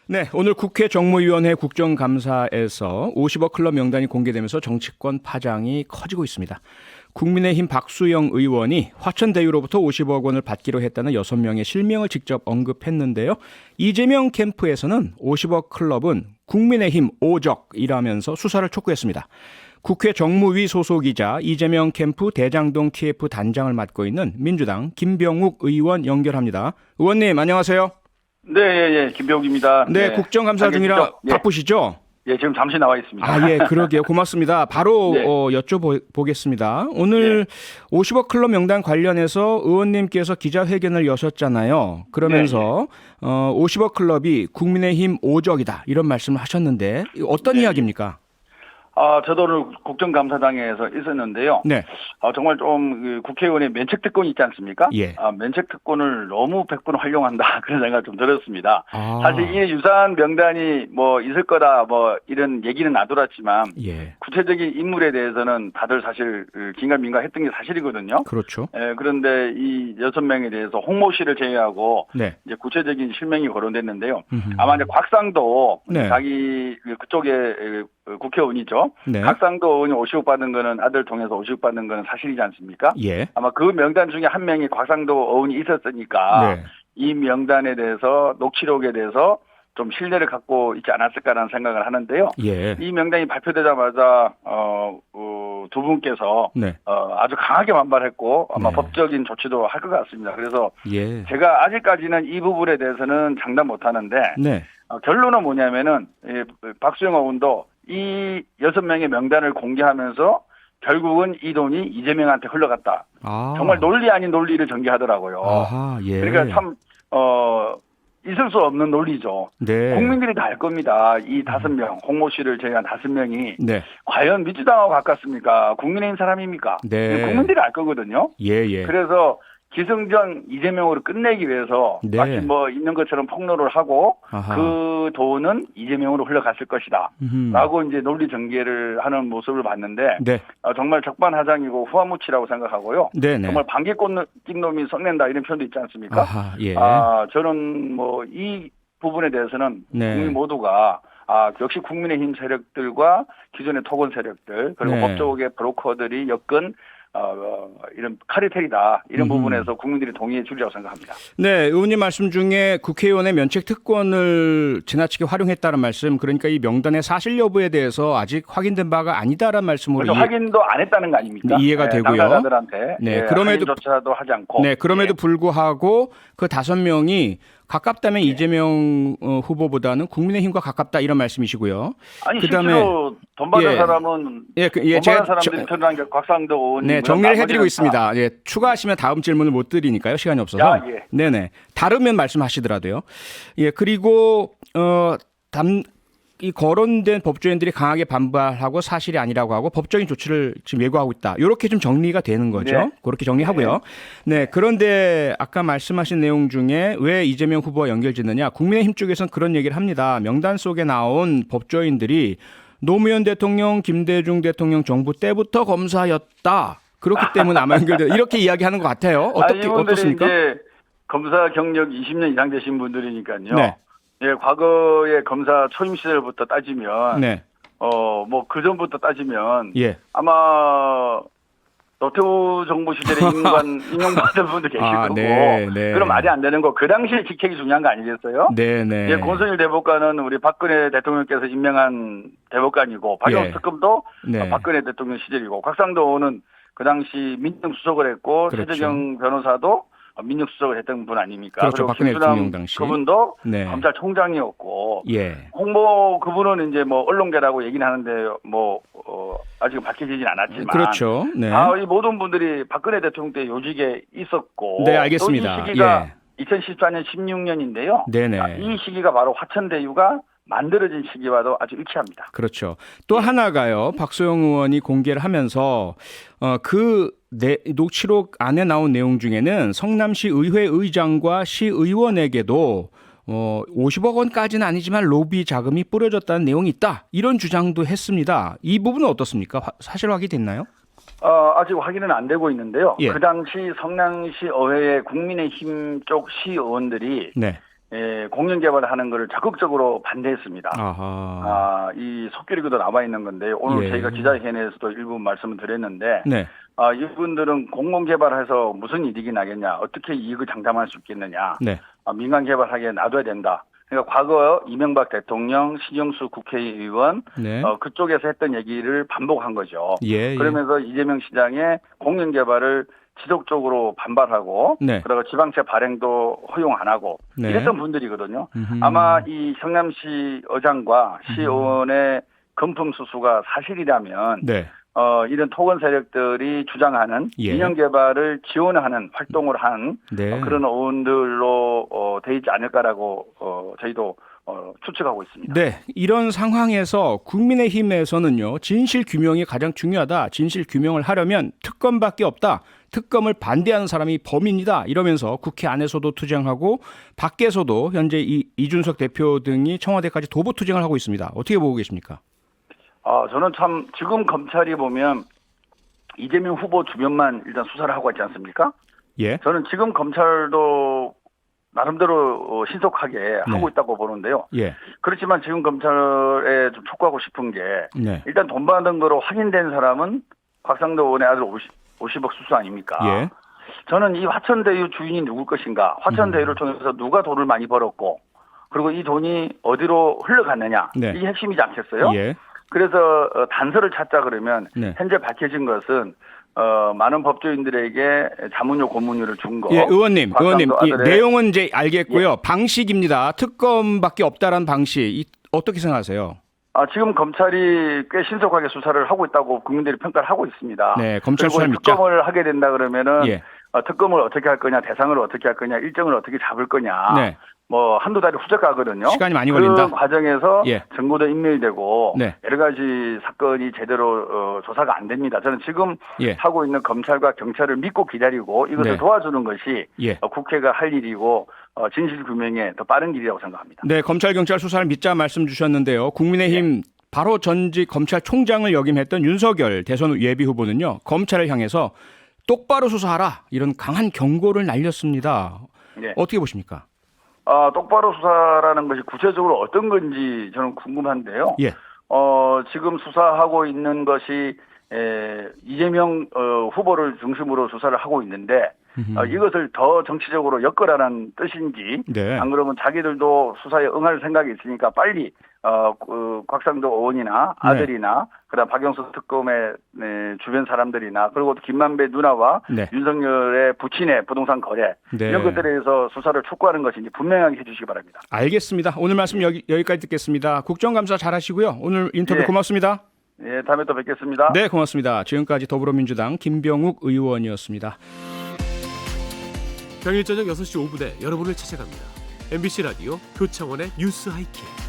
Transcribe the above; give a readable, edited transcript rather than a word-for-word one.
네, 오늘 국회 정무위원회 국정감사에서 50억 클럽 명단이 공개되면서 정치권 파장이 커지고 있습니다. 국민의힘 박수영 의원이 화천대유로부터 50억 원을 받기로 했다는 6명의 실명을 직접 언급했는데요. 이재명 캠프에서는 50억 클럽은 국민의힘 오적이라면서 수사를 촉구했습니다. 국회 정무위 소속이자 이재명 캠프 대장동 TF 단장을 맡고 있는 민주당 김병욱 의원 연결합니다. 의원님 안녕하세요. 네, 예, 김병욱입니다. 네, 국정감사 중이라 바쁘시죠? 예, 지금 잠시 나와 있습니다. 아, 예, 그러게요. 고맙습니다. 바로 네. 여쭤보겠습니다. 오늘 50억 클럽 명단 관련해서 의원님께서 기자회견을 여셨잖아요. 그러면서 50억 클럽이 국민의힘 오적이다 이런 말씀을 하셨는데 어떤 이야기입니까? 저도 오늘 국정감사장에서 있었는데요. 네. 정말 좀 국회의원의 면책특권이 있지 않습니까? 예. 면책특권을 너무 100분 활용한다 그런 생각이 좀 들었습니다. 아. 사실 이 유사한 명단이 뭐 있을 거다 뭐 이런 얘기는 나돌았지만 예. 구체적인 인물에 대해서는 다들 사실 긴가민가했던 게 사실이거든요. 그렇죠. 그런데 이 6명에 대해서 홍모 씨를 제외하고 네. 이제 구체적인 실명이 거론됐는데요. 음흠. 아마 이제 곽상도 네. 자기 그쪽에 국회의원이죠. 네. 곽상도 의원이 50억 받은 거는 아들 통해서 50억 받는 거는 사실이지 않습니까? 예. 아마 그 명단 중에 한 명이 곽상도 의원이 있었으니까 네. 이 명단에 대해서 녹취록에 대해서 좀 신뢰를 갖고 있지 않았을까라는 생각을 하는데요. 예. 이 명단이 발표되자마자 두 분께서 네. 아주 강하게 반발했고 아마 네. 법적인 조치도 할 것 같습니다. 그래서 예. 제가 아직까지는 이 부분에 대해서는 장담 못하는데 네. 결론은 뭐냐면은 박수영 의원도 이 6명의 명단을 공개하면서 결국은 이 돈이 이재명한테 흘러갔다. 아. 정말 논리 아닌 논리를 전개하더라고요. 아하, 예. 그러니까 참 있을 수 없는 논리죠. 네. 국민들이 다 알 겁니다. 이 5명, 홍모 씨를 제외한 5명이 네. 과연 민주당하고 가깝습니까? 국민의힘 사람입니까? 네. 국민들이 알 거거든요. 예, 예. 그래서 기승전 이재명으로 끝내기 위해서 네. 마치 뭐 있는 것처럼 폭로를 하고 아하. 그 돈은 이재명으로 흘러갔을 것이다. 음흠. 라고 이제 논리 전개를 하는 모습을 봤는데 네. 정말 적반하장이고 후화무치라고 생각하고요. 네, 네. 정말 방귀낀 놈이 썩낸다 이런 표현도 있지 않습니까? 아하, 예. 저는 뭐 이 부분에 대해서는 네. 국민 모두가 역시 국민의힘 세력들과 기존의 토건 세력들 그리고 네. 법조계 브로커들이 엮은 이런 카르텔이다 이런 부분에서 국민들이 동의해 주리라고 생각합니다. 네, 의원님 말씀 중에 국회의원의 면책 특권을 지나치게 활용했다는 말씀, 그러니까 이 명단의 사실 여부에 대해서 아직 확인된 바가 아니다라는 말씀으로 확인도 안 했다는 거 아닙니까? 이해가 되고요. 당사자들한테 네, 그럼에도 확인조차도 하지 않고. 네, 그럼에도 불구하고 그 5명이 가깝다면 이재명 후보보다는 국민의힘과 가깝다 이런 말씀이시고요. 아니 그다음에 실제로 돈 받은 예. 사람은 돈 받은 사람들이 편한 게 곽상도 의원님. 네, 정리를 해드리고 있습니다. 예, 추가하시면 다음 질문을 못 드리니까요. 시간이 없어서. 예. 네네. 다르면 말씀하시더라도요. 예, 그리고 이 거론된 법조인들이 강하게 반발하고 사실이 아니라고 하고 법적인 조치를 지금 예고하고 있다. 이렇게 좀 정리가 되는 거죠. 네. 그렇게 정리하고요. 네. 그런데 아까 말씀하신 내용 중에 왜 이재명 후보와 연결짓느냐. 국민의힘 쪽에서는 그런 얘기를 합니다. 명단 속에 나온 법조인들이 노무현 대통령, 김대중 대통령 정부 때부터 검사였다. 그렇기 때문에 아마 연결돼 이렇게 이야기하는 것 같아요. 어떻습니까? 이제 검사 경력 20년 이상 되신 분들이니까요. 네. 예, 과거의 검사 초임 시절부터 따지면, 네. 뭐 그 전부터 따지면, 예. 아마 노태우 정부 시절에 임용받은 분도 계실 거고, 네, 네. 그럼 말이 안 되는 거. 그 당시에 직책이 중요한 거 아니겠어요? 네, 네. 예, 권선일 대법관은 우리 박근혜 대통령께서 임명한 대법관이고, 박영수 예. 특검도 네. 박근혜 대통령 시절이고, 곽상도는 그 당시 민정수석을 했고, 그렇죠. 최재경 변호사도 민정수석을 했던 분 아닙니까? 그렇죠. 그리고 박근혜 김수남 대통령 당시. 그분도 네. 검찰총장이었고, 예. 홍보 그분은 이제 뭐 언론계라고 얘기는 하는데 뭐 아직 밝혀지진 않았지만, 그렇죠. 네. 이 모든 분들이 박근혜 대통령 때 요직에 있었고, 네, 알겠습니다. 또 이 시기가 예. 2014년 16년인데요. 네네. 이 시기가 바로 화천대유가 만들어진 시기와도 아주 일치합니다. 그렇죠. 또 하나가요. 박소영 의원이 공개를 하면서 녹취록 안에 나온 내용 중에는 성남시 의회 의장과 시의원에게도 50억 원까지는 아니지만 로비 자금이 뿌려졌다는 내용이 있다. 이런 주장도 했습니다. 이 부분은 어떻습니까? 사실 확인됐나요? 아직 확인은 안 되고 있는데요. 예. 그 당시 성남시 의회의 국민의힘 쪽 시의원들이 네. 공영 개발을 하는 것을 적극적으로 반대했습니다. 아하. 이 속기록에도 나와 있는 건데 오늘 예. 저희가 기자회견에서도 일부 말씀을 드렸는데 네. 이분들은 공공 개발해서 무슨 이익이 나겠냐, 어떻게 이익을 장담할 수 있겠느냐, 네. 민간 개발하게 놔둬야 된다. 그러니까 과거 이명박 대통령, 신영수 국회의원 네. 그쪽에서 했던 얘기를 반복한 거죠. 예. 그러면서 이재명 시장의 공영 개발을 지속적으로 반발하고 네. 그리고 지방채 발행도 허용 안 하고 네. 이랬던 분들이거든요. 음흠. 아마 이 성남시 의장과 시의원의 금품 수수가 사실이라면 네. 이런 토건 세력들이 주장하는 예. 민영 개발을 지원하는 활동을 한 네. 그런 의원들로 돼 있지 않을까라고 저희도 추측하고 있습니다. 네, 이런 상황에서 국민의힘에서는요, 진실 규명이 가장 중요하다. 진실 규명을 하려면 특검밖에 없다. 특검을 반대하는 사람이 범인이다. 이러면서 국회 안에서도 투쟁하고 밖에서도 현재 이준석 대표 등이 청와대까지 도보 투쟁을 하고 있습니다. 어떻게 보고 계십니까? 저는 참 지금 검찰이 보면 이재명 후보 주변만 일단 수사를 하고 있지 않습니까? 예. 저는 지금 검찰도 나름대로 신속하게 하고 있다고 보는데요. 예. 그렇지만 지금 검찰에 좀 촉구하고 싶은 게 네. 일단 돈 받은 거로 확인된 사람은 곽상도 의원의 아들 50억 수수 아닙니까? 예. 저는 이 화천대유 주인이 누굴 것인가? 화천대유를 통해서 누가 돈을 많이 벌었고 그리고 이 돈이 어디로 흘러갔느냐? 네. 이게 핵심이지 않겠어요? 예. 그래서 단서를 찾자 그러면 네. 현재 밝혀진 것은 많은 법조인들에게 자문료 고문료를 준 거. 예, 의원님, 이 아들의- 내용은 이제 알겠고요. 방식입니다. 특검밖에 없다라는 방식 어떻게 생각하세요? 지금 검찰이 꽤 신속하게 수사를 하고 있다고 국민들이 평가를 하고 있습니다. 네, 검찰 그리고 수사 믿자. 특검을 하게 된다 그러면은 예. 특검을 어떻게 할 거냐, 대상을 어떻게 할 거냐, 일정을 어떻게 잡을 거냐. 네. 뭐 한두 달이 후적 가거든요. 시간이 많이 걸린다. 그 과정에서 예. 증거도 인멸되고 네. 여러 가지 사건이 제대로 조사가 안 됩니다. 저는 지금 예. 하고 있는 검찰과 경찰을 믿고 기다리고 이것을 네. 도와주는 것이 예. 국회가 할 일이고 진실 규명에 더 빠른 길이라고 생각합니다. 네, 검찰 경찰 수사를 믿자 말씀 주셨는데요. 국민의힘 바로 전직 검찰총장을 역임했던 윤석열 대선 예비 후보는요, 검찰을 향해서 똑바로 수사하라 이런 강한 경고를 날렸습니다. 네. 어떻게 보십니까? 똑바로 수사라는 것이 구체적으로 어떤 건지 저는 궁금한데요. 예. 지금 수사하고 있는 것이 이재명 후보를 중심으로 수사를 하고 있는데 이것을 더 정치적으로 엮으라는 뜻인지 네. 안 그러면 자기들도 수사에 응할 생각이 있으니까 빨리 곽상도 의원이나 아들이나 그다음 박영수 특검의 주변 사람들이나 그리고 또 김만배 누나와 네. 윤석열의 부친의 부동산 거래 네. 이런 것들에 대해서 수사를 촉구하는 것인지 분명하게 해주시기 바랍니다. 알겠습니다. 오늘 말씀 여기까지 듣겠습니다. 국정감사 잘하시고요. 오늘 인터뷰 예. 고맙습니다. 예, 다음에 또 뵙겠습니다. 네, 고맙습니다. 지금까지 더불어민주당 김병욱 의원이었습니다. 평일 저녁 6시 5분에 여러분을 찾아갑니다. MBC 라디오 표창원의 뉴스 하이킥.